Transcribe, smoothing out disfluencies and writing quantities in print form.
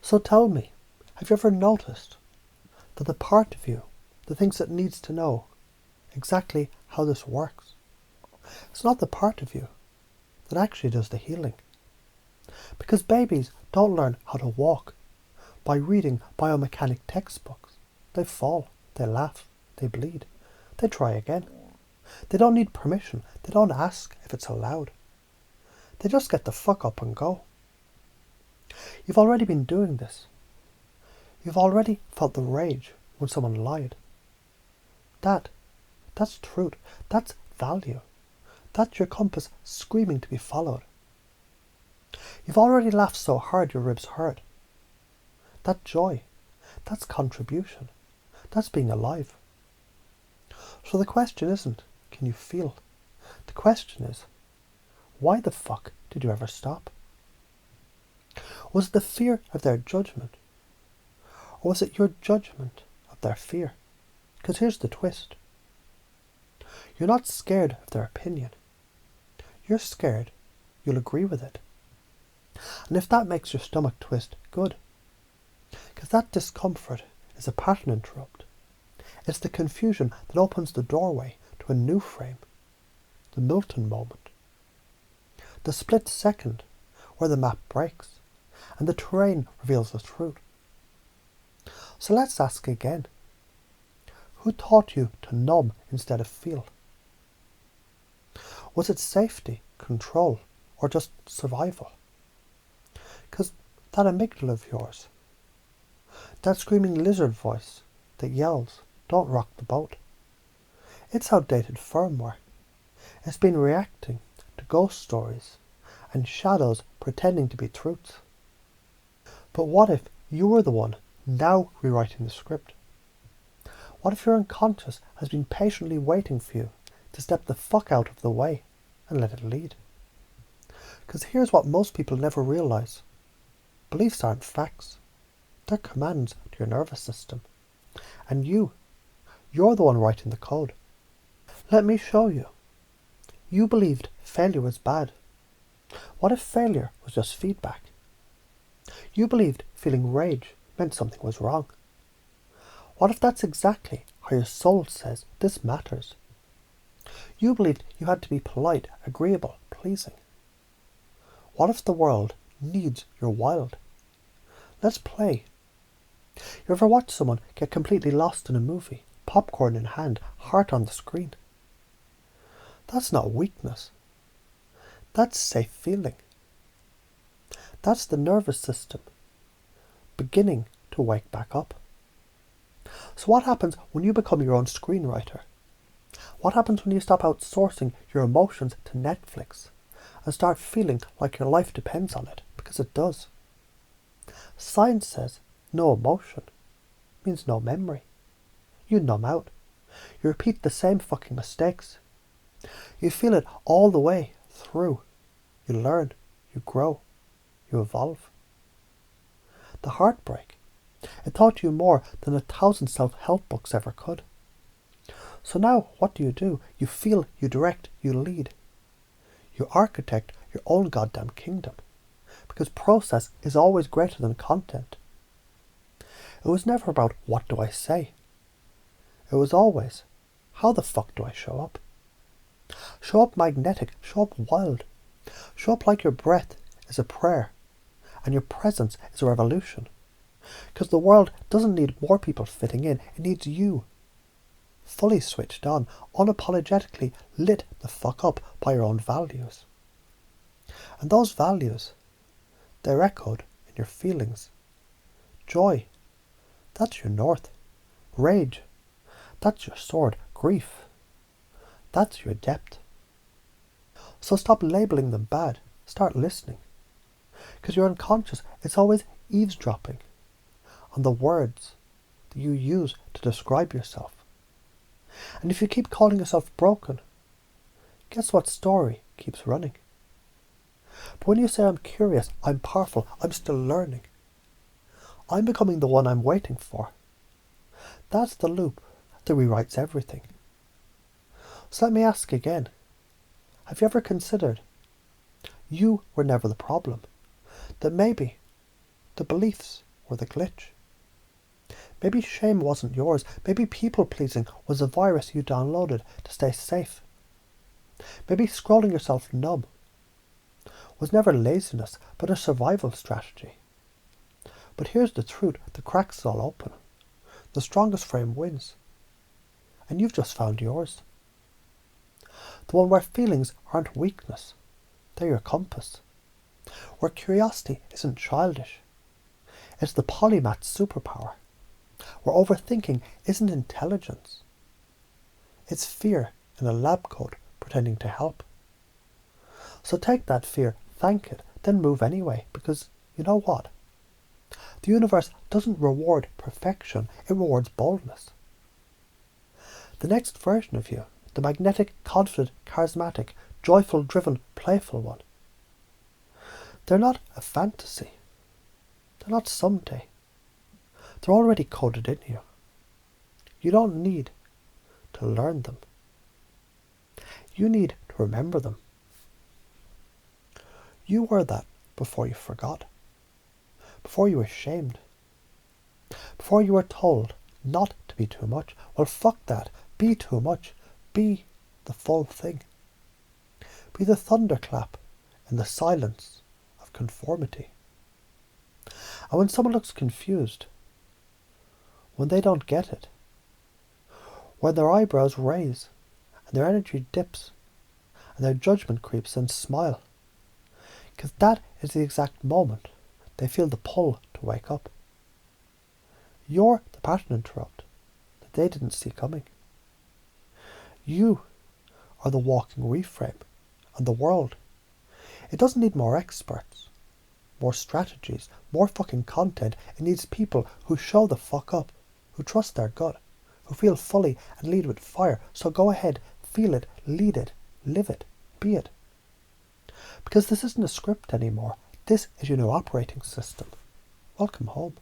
So tell me, have you ever noticed that the part of you that thinks it needs to know exactly how this works, it's not the part of you that actually does the healing? Because babies don't learn how to walk by reading biomechanic textbooks. They fall, they laugh, they bleed, they try again. They don't need permission, they don't ask if it's allowed. They just get the fuck up and go. You've already been doing this. You've already felt the rage when someone lied. That's truth. That's value. That's your compass screaming to be followed. You've already laughed so hard your ribs hurt. That joy. That's contribution. That's being alive. So the question isn't, can you feel? The question is, why the fuck did you ever stop? Was it the fear of their judgment? Or was it your judgment of their fear? Because here's the twist. You're not scared of their opinion. You're scared you'll agree with it. And if that makes your stomach twist, good. Because that discomfort is a pattern interrupt. It's the confusion that opens the doorway to a new frame. The Milton moment. The split second where the map breaks and the terrain reveals the truth. So let's ask again. Who taught you to numb instead of feel? Was it safety, control, or just survival? Because that amygdala of yours, that screaming lizard voice that yells, don't rock the boat. It's outdated firmware. It's been reacting to ghost stories and shadows pretending to be truths. But what if you were the one now rewriting the script? What if your unconscious has been patiently waiting for you to step the fuck out of the way and let it lead? Because here's what most people never realize. Beliefs aren't facts. They're commands to your nervous system. And you're the one writing the code. Let me show you. You believed failure was bad. What if failure was just feedback? You believed feeling rage meant something was wrong. What if that's exactly how your soul says this matters? You believed you had to be polite, agreeable, pleasing. What if the world needs your wild? Let's play. You ever watch someone get completely lost in a movie, popcorn in hand, heart on the screen? That's not weakness. That's safe feeling. That's the nervous system beginning to wake back up. So what happens when you become your own screenwriter? What happens when you stop outsourcing your emotions to Netflix and start feeling like your life depends on it? Because it does. Science says no emotion means no memory. You numb out. You repeat the same fucking mistakes. You feel it all the way through. You learn. You grow. You evolve. The heartbreak. It taught you more than 1,000 self-help books ever could. So now what do? You feel, you direct, you lead. You architect your own goddamn kingdom. Because process is always greater than content. It was never about what do I say. It was always, how the fuck do I show up? Show up magnetic, show up wild. Show up like your breath is a prayer and your presence is a revolution. Because the world doesn't need more people fitting in, it needs you. Fully switched on, unapologetically lit the fuck up by your own values. And those values, they're echoed in your feelings. Joy, that's your north. Rage, that's your sword. Grief, that's your depth. So stop labeling them bad. Start listening. Because your unconscious is always eavesdropping on the words that you use to describe yourself. And if you keep calling yourself broken, guess what story keeps running? But when you say I'm curious, I'm powerful, I'm still learning, I'm becoming the one I'm waiting for. That's the loop that rewrites everything. So let me ask again. Have you ever considered you were never the problem? That maybe the beliefs were the glitch. Maybe shame wasn't yours. Maybe people-pleasing was a virus you downloaded to stay safe. Maybe scrolling yourself numb was never laziness, but a survival strategy. But here's the truth. The crack's all open. The strongest frame wins. And you've just found yours. The one where feelings aren't weakness. They're your compass. Where curiosity isn't childish. It's the polymath's superpower. Where overthinking isn't intelligence. It's fear in a lab coat pretending to help. So take that fear, thank it, then move anyway, because you know what? The universe doesn't reward perfection, it rewards boldness. The next version of you, the magnetic, confident, charismatic, joyful, driven, playful one, they're not a fantasy. They're not someday. They're already coded in you. You don't need to learn them. You need to remember them. You were that before you forgot. Before you were shamed. Before you were told not to be too much. Well, fuck that. Be too much. Be the full thing. Be the thunderclap in the silence of conformity. And when someone looks confused, when they don't get it, when their eyebrows raise and their energy dips and their judgment creeps, then smile. Because that is the exact moment they feel the pull to wake up. You're the pattern interrupt that they didn't see coming. You are the walking reframe, and the world, it doesn't need more experts, more strategies, more fucking content. It needs people who show the fuck up, who trust their gut, who feel fully and lead with fire. So go ahead, feel it, lead it, live it, be it. Because this isn't a script anymore. This is your new operating system. Welcome home.